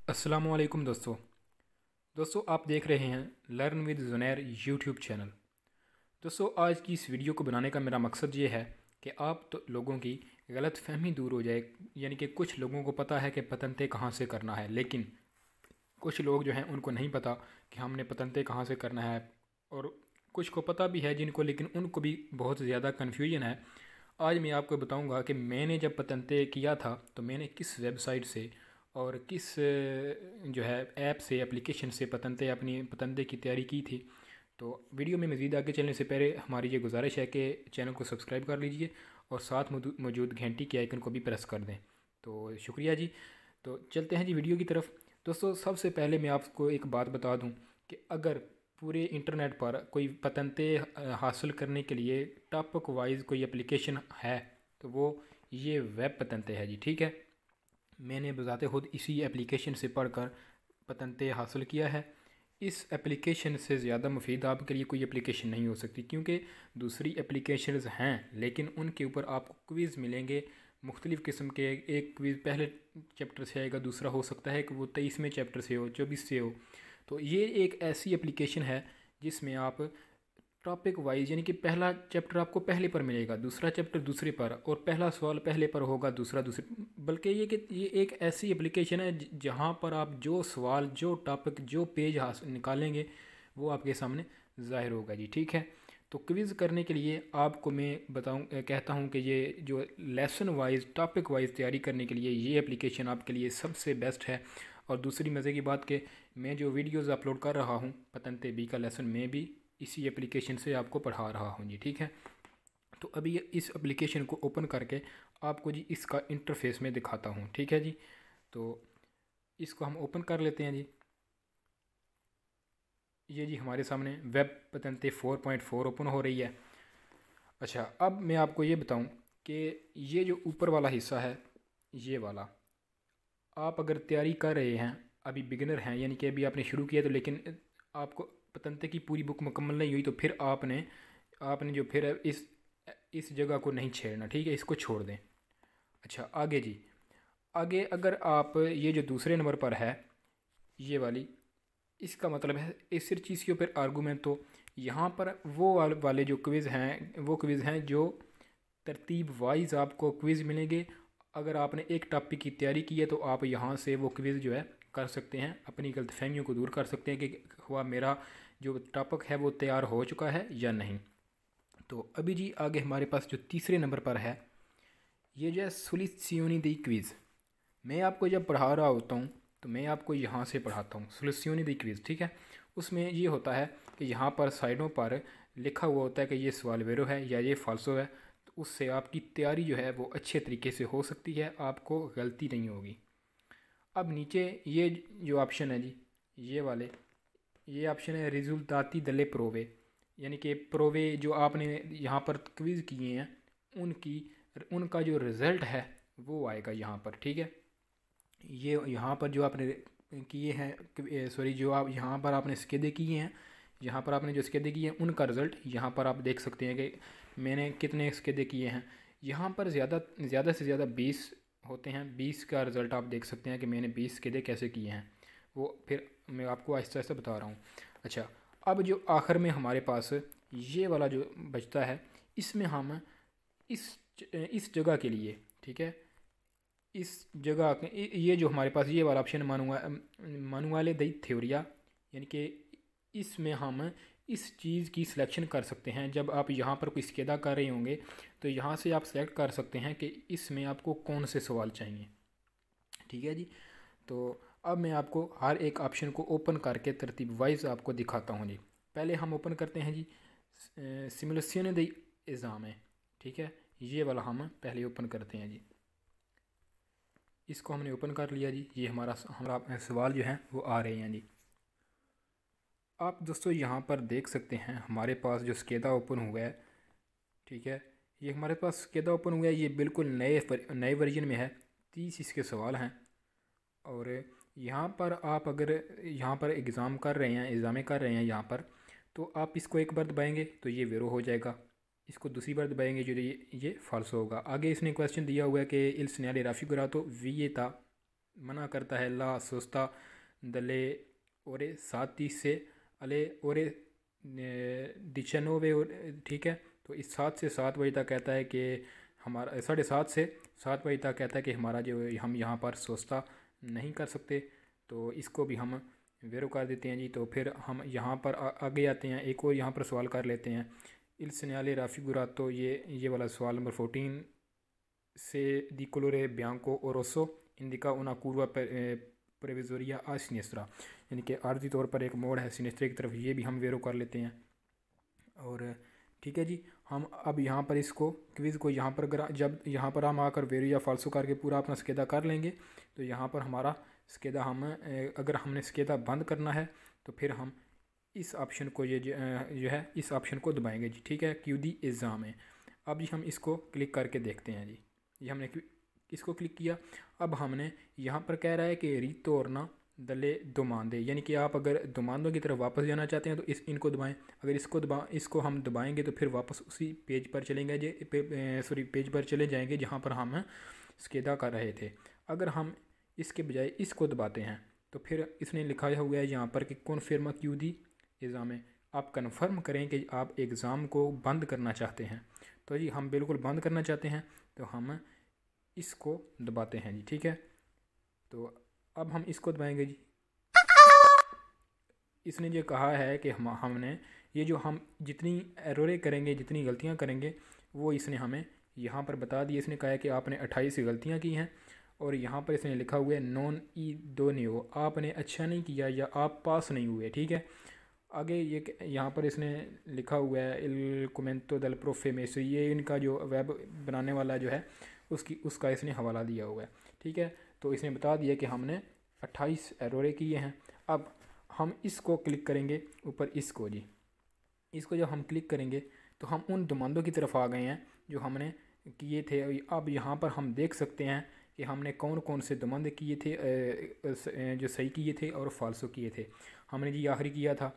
अस्सलाम वालेकुम दोस्तों आप देख रहे हैं learn with Zunair YouTube channel. दोस्तों आज की इस वीडियो को बनाने का मेरा मकसद ये है कि आप तो लोगों की गलत फहमी दूर हो जाए। यानी कि कुछ लोगों को पता है कि पतंते कहाँ से करना है, लेकिन कुछ लोग जो हैं उनको नहीं पता कि हमने पतंते कहाँ से करना है, और कुछ को पता भी है जिनको, लेकिन उनको भी बहुत ज़्यादा कन्फ्यूजन है। आज मैं आपको बताऊंगा कि मैंने जब पतंते किया था तो मैंने किस वेबसाइट से और किस जो है ऐप से, एप्लीकेशन से पतंते अपनी पतंते की तैयारी की थी। तो वीडियो में मज़ीद आगे चलने से पहले हमारी ये गुजारिश है कि चैनल को सब्सक्राइब कर लीजिए और साथ मौजूद घंटी के आइकन को भी प्रेस कर दें। तो शुक्रिया जी। तो चलते हैं जी वीडियो की तरफ। दोस्तों सबसे पहले मैं आपको एक बात बता दूं कि अगर पूरे इंटरनेट पर कोई पतंते हासिल करने के लिए टॉपिक वाइज कोई एप्लीकेशन है तो वो ये वेब पतंते है जी। ठीक है, मैंने बज़ाते खुद इसी एप्लीकेशन से पढ़कर पतंते हासिल किया है। इस एप्लीकेशन से ज़्यादा मुफीद आपके लिए कोई एप्लीकेशन नहीं हो सकती, क्योंकि दूसरी एप्लीकेशंस हैं लेकिन उनके ऊपर आपको क्विज़ मिलेंगे मुख्तलिफ़ किस्म के। एक क्विज़ पहले चैप्टर से आएगा, दूसरा हो सकता है कि वो 23वें चैप्टर से हो, 24 से हो। तो ये एक ऐसी एप्लीकेशन है जिसमें आप टॉपिक वाइज, यानी कि पहला चैप्टर आपको पहले पर मिलेगा, दूसरा चैप्टर दूसरे पर, और पहला सवाल पहले पर होगा, दूसरा दूसरे। बल्कि ये कि ये एक ऐसी एप्लीकेशन है जहाँ पर आप जो सवाल, जो टॉपिक, जो पेज निकालेंगे वो आपके सामने ज़ाहिर होगा जी। ठीक है, तो क्विज़ करने के लिए आपको मैं कहता हूँ कि ये जो लेसन वाइज, टॉपिक वाइज तैयारी करने के लिए ये एप्लीकेशन आपके लिए सबसे बेस्ट है। और दूसरी मज़े की बात कि मैं जो वीडियोज़ अपलोड कर रहा हूँ पतंते बी का लेसन, मैं भी इसी एप्लीकेशन से आपको पढ़ा रहा हूँ जी। ठीक है, तो अभी इस एप्लीकेशन को ओपन करके आपको जी इसका इंटरफेस में दिखाता हूँ। ठीक है जी, तो इसको हम ओपन कर लेते हैं जी। ये जी हमारे सामने वेब पतंते 4.4 ओपन हो रही है। अच्छा, अब मैं आपको ये बताऊँ कि ये जो ऊपर वाला हिस्सा है, ये वाला, आप अगर तैयारी कर रहे हैं, अभी बिगिनर हैं, यानी कि अभी आपने शुरू किया तो, लेकिन आपको पतंते की पूरी बुक मुकम्मल नहीं हुई, तो फिर आपने आपने जो फिर इस जगह को नहीं छेड़ना। ठीक है, इसको छोड़ दें। अच्छा आगे जी, आगे अगर आप ये जो दूसरे नंबर पर है ये वाली, इसका मतलब है इस चीज़ के ऊपर आर्गूमेंट। तो यहाँ पर वो वाले जो क्विज़ हैं वो क्विज़ हैं जो तरतीब वाइज आपको क्विज़ मिलेंगे। अगर आपने एक टॉपिक की तैयारी की है तो आप यहाँ से वो क्विज़ जो है कर सकते हैं, अपनी गलतफहमियों को दूर कर सकते हैं कि हुआ मेरा जो टॉपिक है वो तैयार हो चुका है या नहीं। तो अभी जी आगे हमारे पास जो तीसरे नंबर पर है ये जो है सोलिसियोनी दी क्विज़। मैं आपको जब पढ़ा रहा होता हूँ तो मैं आपको यहाँ से पढ़ाता हूँ सोलिसियोनी दी क्विज़। ठीक है, उसमें ये होता है कि यहाँ पर साइडों पर लिखा हुआ होता है कि ये सवाल वेरो है या ये फाल्सो है। तो उससे आपकी तैयारी जो है वो अच्छे तरीके से हो सकती है, आपको गलती नहीं होगी। अब नीचे ये जो ऑप्शन है जी, ये वाले, ये ऑप्शन है रिजल्टाती दले प्रोवे, यानी कि प्रोवे जो आपने यहाँ पर क्विज़ किए हैं उनकी उनका जो रिज़ल्ट है वो आएगा यहाँ पर। ठीक है, ये यहाँ पर जो आपने किए हैं, सॉरी, जो आप यहाँ पर आपने स्केदे किए हैं, यहाँ पर आपने जो स्केदे किए हैं उनका रिज़ल्ट यहाँ पर आप देख सकते हैं कि मैंने कितने स्केदे किए हैं। यहाँ पर ज़्यादा से ज़्यादा 20 होते हैं, 20 का रिज़ल्ट आप देख सकते हैं कि मैंने 20 स्केदे कैसे किए हैं, वो फिर मैं आपको आहिस्ता आहिस्ता बता रहा हूँ। अच्छा, अब जो आखिर में हमारे पास ये वाला जो बचता है, इसमें हम इस इस जगह के लिए, ठीक है, इस जगह ये जो हमारे पास ये वाला ऑप्शन मानुआले दी थ्योरिया, यानी कि इसमें हम इस चीज़ की सिलेक्शन कर सकते हैं। जब आप यहाँ पर कोई स्केदा कर रहे होंगे तो यहाँ से आप सेलेक्ट कर सकते हैं कि इसमें आपको कौन से सवाल चाहिए। ठीक है जी, तो अब मैं आपको हर एक ऑप्शन को ओपन करके तरतीब वाइज आपको दिखाता हूँ जी। पहले हम ओपन करते हैं जी सिमुलेशन द एग्ज़ाम है। ठीक है, ये वाला हम पहले ओपन करते हैं जी। इसको हमने ओपन कर लिया जी। ये हमारा सवाल जो हैं वो आ रहे हैं जी। आप दोस्तों यहाँ पर देख सकते हैं हमारे पास जो स्केदा ओपन हुआ है, ठीक है, ये हमारे पास स्केदा ओपन हुआ है, ये बिल्कुल नए वर्जन में है। 30 इसके सवाल हैं। और यहाँ पर आप अगर यहाँ पर एग्ज़ाम कर रहे हैं, एग्ज़ामें कर रहे हैं यहाँ पर, तो आप इसको एक बार दबाएंगे तो ये वेरो हो जाएगा, इसको दूसरी बार दबाएंगे जो ये फाल्सो होगा। आगे इसने क्वेश्चन दिया हुआ है कि इल segnale raffigurato vieta मना करता है ला सोस्ता दले ओरे 7:30 से अले ओरे 19 और ठीक है। तो इस 7 से 7 बजे तक कहता है कि हमारा 7:30 से 7 बजे तक कहता है कि हमारा जो हम यहाँ पर सोस्ता नहीं कर सकते। तो इसको भी हम वेरो कर देते हैं जी। तो फिर हम यहाँ पर आगे आते हैं, एक और यहाँ पर सवाल कर लेते हैं। इल सेनाले राफिगुरातो, ये वाला सवाल नंबर 14 से दी कोलोरे बियांको ओरोसो इंडिका उना कुर्वा प्रेविजोरिया आ सिनेस्ट्रा, यानी कि आर्जी तौर पर एक मोड़ है सिनेस्ट्रे की तरफ, ये भी हम वेरो कर लेते हैं। और ठीक है जी, हम अब यहाँ पर इसको क्विज़ को यहाँ पर अगर जब यहाँ पर हम आकर वेरो या फाल्सो करके पूरा अपना स्केदा कर लेंगे तो यहाँ पर हमारा स्केदा हम अगर हमने स्केदा बंद करना है तो फिर हम इस ऑप्शन को ये जो है इस ऑप्शन को दबाएंगे जी। ठीक है, क्यूदी एग्ज़ाम है। अब जी हम इसको क्लिक करके देखते हैं जी। ये हमने इसको क्लिक किया। अब हमने यहाँ पर कह रहा है कि रितोरना दले दोमांदे, यानी कि आप अगर दोमांदों की तरफ वापस जाना चाहते हैं तो इनको दबाएं। अगर इसको हम दबाएंगे तो फिर वापस उसी पेज पर चलेंगे पेज पर चले जाएंगे जहाँ पर हम स्केदा कर रहे थे। अगर हम इसके बजाय इसको दबाते हैं तो फिर इसने लिखा हुआ है यहाँ पर कि कॉन्फर्म क्यूदी एग्ज़ाम है, आप कन्फर्म करें कि आप एग्ज़ाम को बंद करना चाहते हैं। तो जी हम बिल्कुल बंद करना चाहते हैं तो हम इसको दबाते हैं जी। ठीक है, तो अब हम इसको दबाएंगे जी। इसने जो कहा है कि हमने ये जो हम जितनी एररें करेंगे, जितनी गलतियां करेंगे, वो इसने हमें यहाँ पर बता दी। इसने कहा है कि आपने 28 गलतियां की हैं और यहाँ पर इसने लिखा हुआ है नॉन ई दो नहीं हो, आपने अच्छा नहीं किया या आप पास नहीं हुए। ठीक है, आगे ये यहाँ पर इसने लिखा हुआ है इल कोमेंटो दल प्रोफे में से, ये इनका जो वेब बनाने वाला जो है उसका इसने हवाला दिया हुआ है। ठीक है, तो इसने बता दिया कि हमने 28 एररें किए हैं। अब हम इसको क्लिक करेंगे ऊपर, इसको जी, इसको जब हम क्लिक करेंगे तो हम उन दमांदों की तरफ आ गए हैं जो हमने किए थे। अब यहाँ पर हम देख सकते हैं कि हमने कौन कौन से दमांदे किए थे, जो सही किए थे और फाल्सो किए थे। हमने जी आखिरी किया था,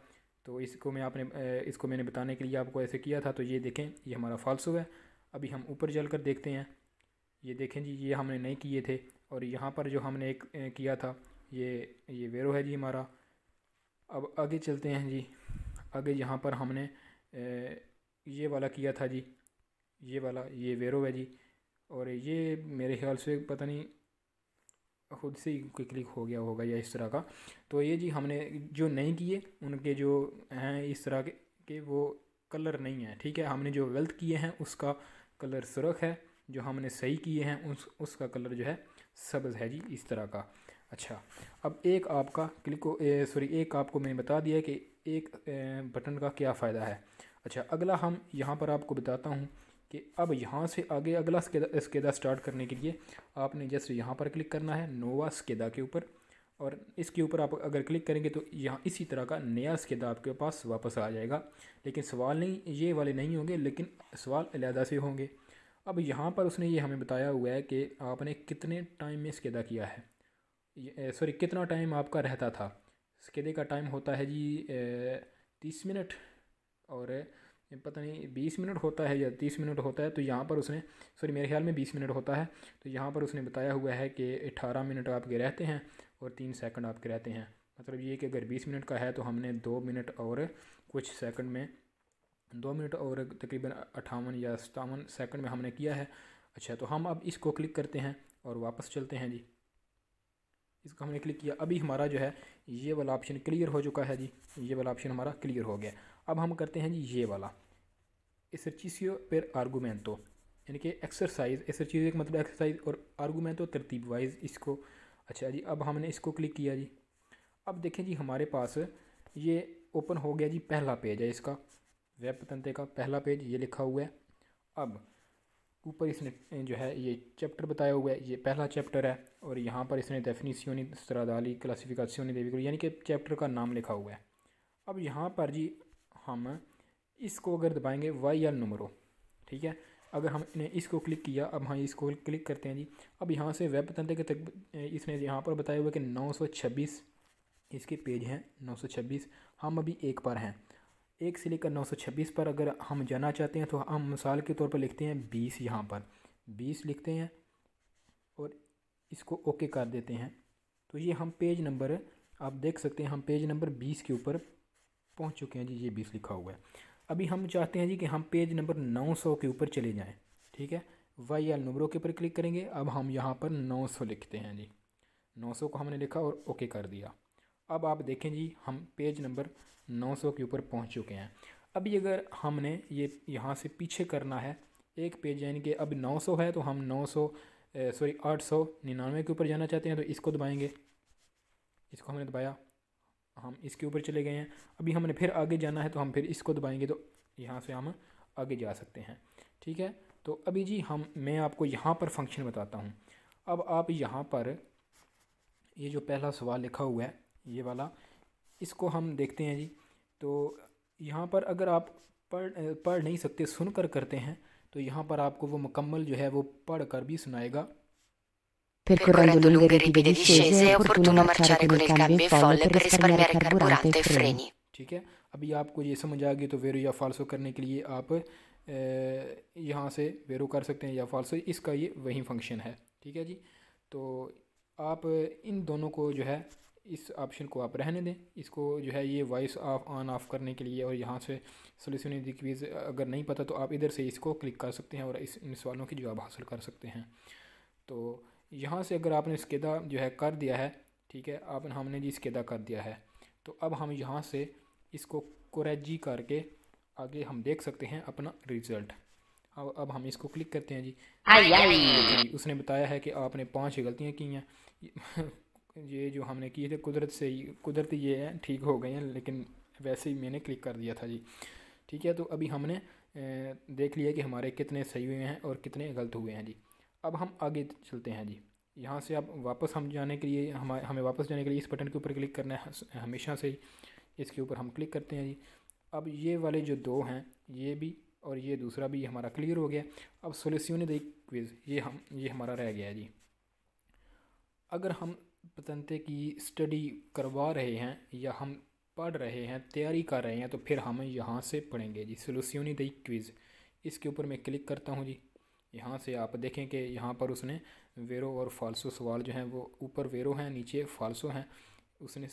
तो इसको मैंने बताने के लिए आपको ऐसे किया था। तो ये देखें, ये हमारा फाल्सो है। अभी हम ऊपर चल कर देखते हैं, ये देखें जी, ये हमने नहीं किए थे। और यहाँ पर जो हमने एक किया था ये वेरो है जी हमारा। अब आगे चलते हैं जी। आगे यहाँ पर हमने ये वाला किया था जी, ये वाला, ये वेरो है जी। और ये मेरे ख्याल से पता नहीं खुद से ही क्लिक हो गया होगा या इस तरह का। तो ये जी हमने जो नहीं किए उनके जो हैं इस तरह के वो कलर नहीं है। ठीक है, हमने जो गलत किए हैं उसका कलर सुर्ख है, जो हमने सही किए हैं उसका कलर जो है सब्ज़ है जी, इस तरह का। अच्छा, अब एक आपको मैंने बता दिया कि एक बटन का क्या फ़ायदा है। अच्छा, अगला हम यहाँ पर आपको बताता हूँ कि अब यहाँ से आगे अगला स्केदा स्टार्ट करने के लिए आपने जैसे यहाँ पर क्लिक करना है नोवा स्केदा के ऊपर, और इसके ऊपर आप अगर क्लिक करेंगे तो यहाँ इसी तरह का नया स्केदा आपके पास वापस आ जाएगा। लेकिन सवाल नहीं, ये वाले नहीं होंगे, लेकिन सवाल अलहदा से होंगे। अब यहाँ पर उसने ये हमें बताया हुआ है कि आपने कितने टाइम में स्केदा किया है, कितना टाइम आपका रहता था। स्केदे का टाइम होता है जी 30 मिनट, और पता नहीं 20 मिनट होता है या 30 मिनट होता है। तो यहाँ पर उसने मेरे ख्याल में 20 मिनट होता है। तो यहाँ पर उसने बताया हुआ है कि 18 मिनट आपके रहते हैं और 3 सेकंड आपके रहते हैं। मतलब ये कि अगर 20 मिनट का है तो हमने 2 मिनट और कुछ सेकंड में, 2 मिनट और तकरीबन 58 या 57 सेकंड में हमने किया है। अच्छा, तो हम अब इसको क्लिक करते हैं और वापस चलते हैं जी। इसको हमने क्लिक किया, अभी हमारा जो है ये वाला ऑप्शन क्लियर हो चुका है जी, ये वाला ऑप्शन हमारा क्लियर हो गया। अब हम करते हैं जी ये वाला एसरचीसियो पर आर्गूमेंटो, यानी कि एक्सरसाइज। एक्सरचीज मतलब एक्सरसाइज और आर्गूमेंटो तरतीब वाइज इसको। अच्छा जी, अब हमने इसको क्लिक किया जी। अब देखें जी हमारे पास ये ओपन हो गया जी, पहला पेज है इसका, वेब तंत्र का पहला पेज, ये लिखा हुआ है। अब ऊपर इसने जो है ये चैप्टर बताया हुआ है, ये पहला चैप्टर है। और यहाँ पर इसने डेफिनिशियोनी स्ट्रादाली क्लासिफिकाzioni dei veicoli, यानी कि चैप्टर का नाम लिखा हुआ है। अब यहाँ पर जी हम इसको अगर दबाएंगे वाई एल नंबरो, ठीक है, अगर हमने इसको क्लिक किया, अब हाँ इसको क्लिक करते हैं जी। अब यहाँ से वेब तंत्र के तक इसने यहाँ पर बताया हुआ है कि 926 इसके पेज हैं, 926। हम अभी एक पर हैं, 1 से लेकर 926 पर अगर हम जाना चाहते हैं तो हम मिसाल के तौर पर लिखते हैं 20, यहाँ पर 20 लिखते हैं और इसको ओके कर देते हैं। तो ये हम पेज नंबर, आप देख सकते हैं हम पेज नंबर 20 के ऊपर पहुंच चुके हैं जी। ये 20 लिखा हुआ है। अभी हम चाहते हैं जी कि हम पेज नंबर 900 के ऊपर चले जाएं। ठीक है, वाई एल नंबरों के ऊपर क्लिक करेंगे। अब हम यहाँ पर 900 लिखते हैं जी। 900 को हमने लिखा और ओके कर दिया। अब आप देखें जी हम पेज नंबर 900 के ऊपर पहुँच चुके हैं। अभी अगर हमने ये यहाँ से पीछे करना है एक पेज, यानी कि अब 900 है तो हम 899 के ऊपर जाना चाहते हैं, तो इसको दबाएंगे। इसको हमने दबाया, हम इसके ऊपर चले गए हैं। अभी हमने फिर आगे जाना है तो हम फिर इसको दबाएंगे, तो यहाँ से हम आगे जा सकते हैं। ठीक है, तो अभी जी मैं आपको यहाँ पर फंक्शन बताता हूँ। अब आप यहाँ पर ये जो पहला सवाल लिखा हुआ है ये वाला, इसको हम देखते हैं जी। तो यहाँ पर अगर आप पढ़ नहीं सकते, सुनकर करते हैं, तो यहाँ पर आपको वो मुकम्मल जो है वो पढ़ कर भी सुनाएगा। Percorrendo lunghe ripide discese è opportuno marciare con il cambio in folle per risparmiare carburante e freni. ठीक है, अभी आपको ये समझ आ गई तो वेरो या फाल्सो करने के लिए आप यहाँ से वेरो कर सकते हैं या फाल्सो, इसका ये वही फंक्शन है। ठीक है जी, तो आप इन दोनों को जो है इस ऑप्शन को आप रहने दें। इसको जो है ये वॉइस ऑन ऑफ करने के लिए, और यहाँ से सोल्यूशन इन द क्विज अगर नहीं पता तो आप इधर से इसको क्लिक कर सकते हैं और इन सवालों की जवाब हासिल कर सकते हैं। तो यहाँ से अगर आपने स्केदा जो है कर दिया है, ठीक है, हमने जी स्केदा कर दिया है, तो अब हम यहाँ से इसको कोरेजी करके आगे हम देख सकते हैं अपना रिज़ल्ट। अब हम इसको क्लिक करते हैं जी। उसने बताया है कि आपने 5 गलतियाँ की हैं। ये जो हमने की थे कुदरत ये है ठीक हो गए हैं, लेकिन वैसे ही मैंने क्लिक कर दिया था जी। ठीक है, तो अभी हमने देख लिया कि हमारे कितने सही हुए हैं और कितने गलत हुए हैं जी। अब हम आगे चलते हैं जी। यहाँ से अब वापस हम जाने के लिए हमें वापस जाने के लिए इस बटन के ऊपर क्लिक करना है हमेशा से ही। इसके ऊपर हम क्लिक करते हैं जी। अब ये वाले जो 2 हैं, ये भी और ये दूसरा भी हमारा क्लियर हो गया। अब सोल्यूशन द क्विज ये हमारा रह गया है जी। अगर हम पतंते की स्टडी करवा रहे हैं या हम पढ़ रहे हैं, तैयारी कर रहे हैं, तो फिर हम यहाँ से पढ़ेंगे जी सोल्यूशन द क्विज। इसके ऊपर मैं क्लिक करता हूँ जी। यहाँ से आप देखें कि यहाँ पर उसने वेरो और फाल्सो सवाल जो हैं वो ऊपर वेरो हैं, नीचे फाल्सो हैं। उसने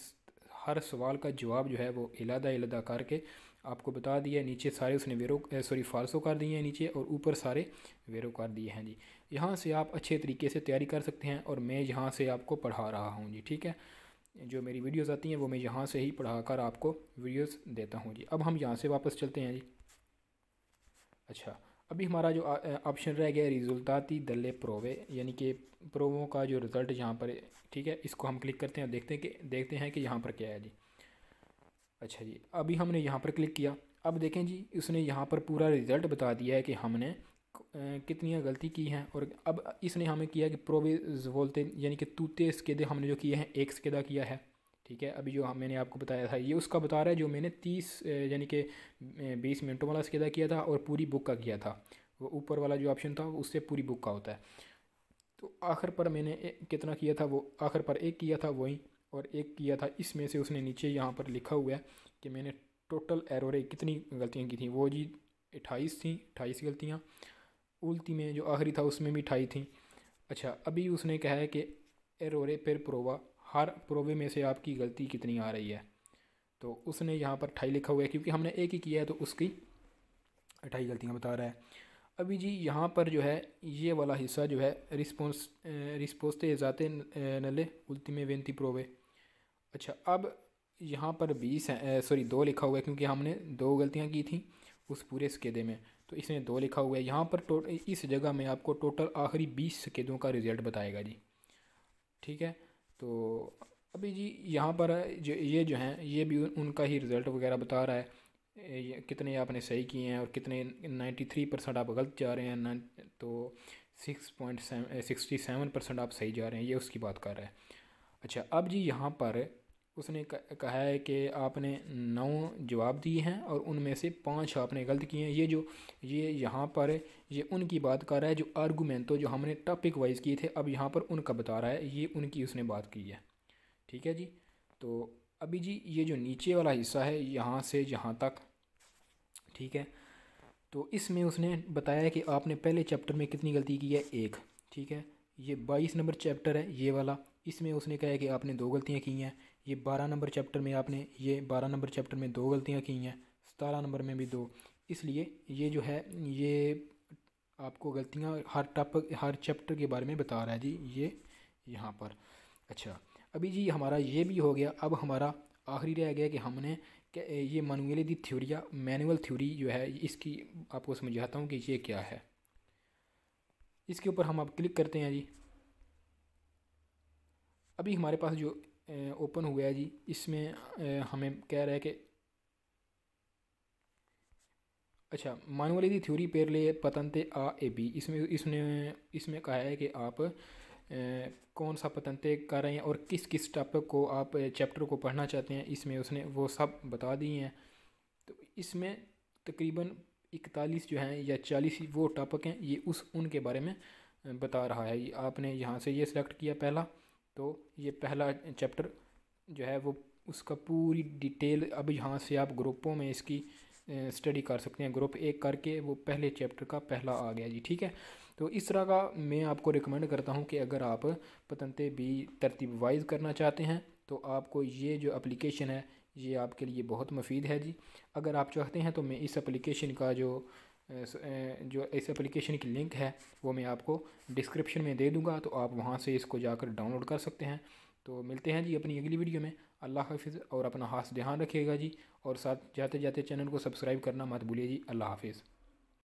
हर सवाल का जवाब जो है वो इलादा करके आपको बता दिया। नीचे सारे उसने फाल्सो कर दिए हैं नीचे, और ऊपर सारे वेरो कर दिए हैं जी। यहाँ से आप अच्छे तरीके से तैयारी कर सकते हैं, और मैं यहाँ से आपको पढ़ा रहा हूँ जी। ठीक है, जो मेरी वीडियोज़ आती हैं वो मैं यहाँ से ही पढ़ा कर आपको वीडियोज़ देता हूँ जी। अब हम यहाँ से वापस चलते हैं जी। अच्छा, अभी हमारा जो ऑप्शन रह गया रिजल्टाती दल्ले प्रोवे, यानी कि प्रोवों का जो रिज़ल्ट यहाँ पर, ठीक है, इसको हम क्लिक करते हैं, देखते हैं कि यहाँ पर क्या है जी। अच्छा जी, अभी हमने यहाँ पर क्लिक किया। अब देखें जी, उसने यहाँ पर पूरा रिज़ल्ट बता दिया है कि हमने कितनी गलती की हैं। और अब इसने हमें किया कि प्रोवे बोलते, यानी कि तूते स्केदे हमने जो किए हैं, एक स्केदा किया है। ठीक है, अभी जो मैंने आपको बताया था ये उसका बता रहा है, जो मैंने 30 यानी कि 20 मिनटों वाला स्केदा किया था और पूरी बुक का किया था। वो ऊपर वाला जो ऑप्शन था उससे पूरी बुक का होता है। तो आखिर पर मैंने कितना किया था, वो आखिर पर एक किया था वही, और एक किया था इसमें से उसने नीचे यहाँ पर लिखा हुआ है कि मैंने टोटल एरोरे कितनी गलतियाँ की थी। वो जी 28 थी, 28 गलतियाँ। उल्टी में जो आखिरी था उसमें भी 28 थी। अच्छा, अभी उसने कहा है कि एरोरे पर प्रोवा, हर प्रोवे में से आपकी गलती कितनी आ रही है। तो उसने यहाँ पर 28 लिखा हुआ है, क्योंकि हमने एक ही किया है तो उसकी 28 गलतियाँ बता रहा है। अभी जी यहाँ पर जो है ये वाला हिस्सा जो है रिस्पोस्ते जाते नले उल्टीमे वेंती प्रोवे। अच्छा, अब यहाँ पर 2 लिखा हुआ है, क्योंकि हमने 2 गलतियाँ की थी उस पूरे स्केदे में, तो इसने 2 लिखा हुआ है। यहाँ पर इस जगह में आपको टोटल आखिरी 20 स्केदों का रिज़ल्ट बताएगा जी। ठीक है, तो अभी जी यहाँ पर ये जो हैं ये भी उनका ही रिज़ल्ट वगैरह बता रहा है, कितने आपने सही किए हैं और कितने 93% आप गलत जा रहे हैं, तो 67% आप सही जा रहे हैं, ये उसकी बात कर रहा है। अच्छा, अब जी यहाँ पर उसने कहा है कि आपने 9 जवाब दिए हैं और उनमें से 5 आपने गलत किए हैं। ये यहाँ पर ये उनकी बात कर रहा है, जो आर्गूमेंटो जो हमने टॉपिक वाइज किए थे, अब यहाँ पर उनका बता रहा है, ये उनकी उसने बात की है। ठीक है जी, तो अभी जी ये जो नीचे वाला हिस्सा है यहाँ से यहाँ तक, ठीक है, तो इसमें उसने बताया कि आपने पहले चैप्टर में कितनी गलती की है, 1। ठीक है, ये 22 नंबर चैप्टर है ये वाला, इसमें उसने कहा है कि आपने 2 गलतियाँ की हैं। ये 12 नंबर चैप्टर में आपने 2 गलतियाँ की हैं, 17 नंबर में भी 2। इसलिए ये जो है ये आपको गलतियाँ हर चैप्टर के बारे में बता रहा है जी ये यहाँ पर। अच्छा, अभी जी हमारा ये भी हो गया। अब हमारा आखिरी रह गया कि हमने ये मैनुअली दी थ्योरी या मैनुअल थ्योरी जो है इसकी आपको समझाता हूँ कि ये क्या है। इसके ऊपर हम अब क्लिक करते हैं जी। अभी हमारे पास जो ओपन हुआ है जी, इसमें हमें कह रहा है कि अच्छा, मैनुअली दी थ्योरी पेर ले पतंते आ ए बी। इसमें कहा है कि आप कौन सा पतंते कर रहे हैं और किस किस टॉपिक को आप चैप्टर को पढ़ना चाहते हैं, इसमें उसने वो सब बता दिए हैं। तो इसमें तकरीबन 41 जो हैं या 40 वो टॉपिक हैं, ये उनके बारे में बता रहा है। ये आपने यहाँ से ये सिलेक्ट किया पहला, तो ये पहला चैप्टर जो है वो उसका पूरी डिटेल अब यहाँ से आप ग्रुपों में इसकी स्टडी कर सकते हैं। ग्रुप 1 करके वो पहले चैप्टर का पहला आ गया जी, ठीक है। तो इस तरह का मैं आपको रिकमेंड करता हूँ कि अगर आप पतंते भी तरतीब वाइज करना चाहते हैं तो आपको ये जो एप्लीकेशन है ये आपके लिए बहुत मुफीद है जी। अगर आप चाहते हैं तो मैं इस एप्लीकेशन का जो इस एप्लीकेशन की लिंक है वो मैं आपको डिस्क्रिप्शन में दे दूँगा, तो आप वहाँ से इसको जाकर डाउनलोड कर सकते हैं। तो मिलते हैं जी अपनी अगली वीडियो में। अल्लाह हाफिज़ और अपना खास ध्यान रखिएगा जी, और साथ जाते जाते चैनल को सब्सक्राइब करना मत भूलिए जी। अल्लाह हाफिज़।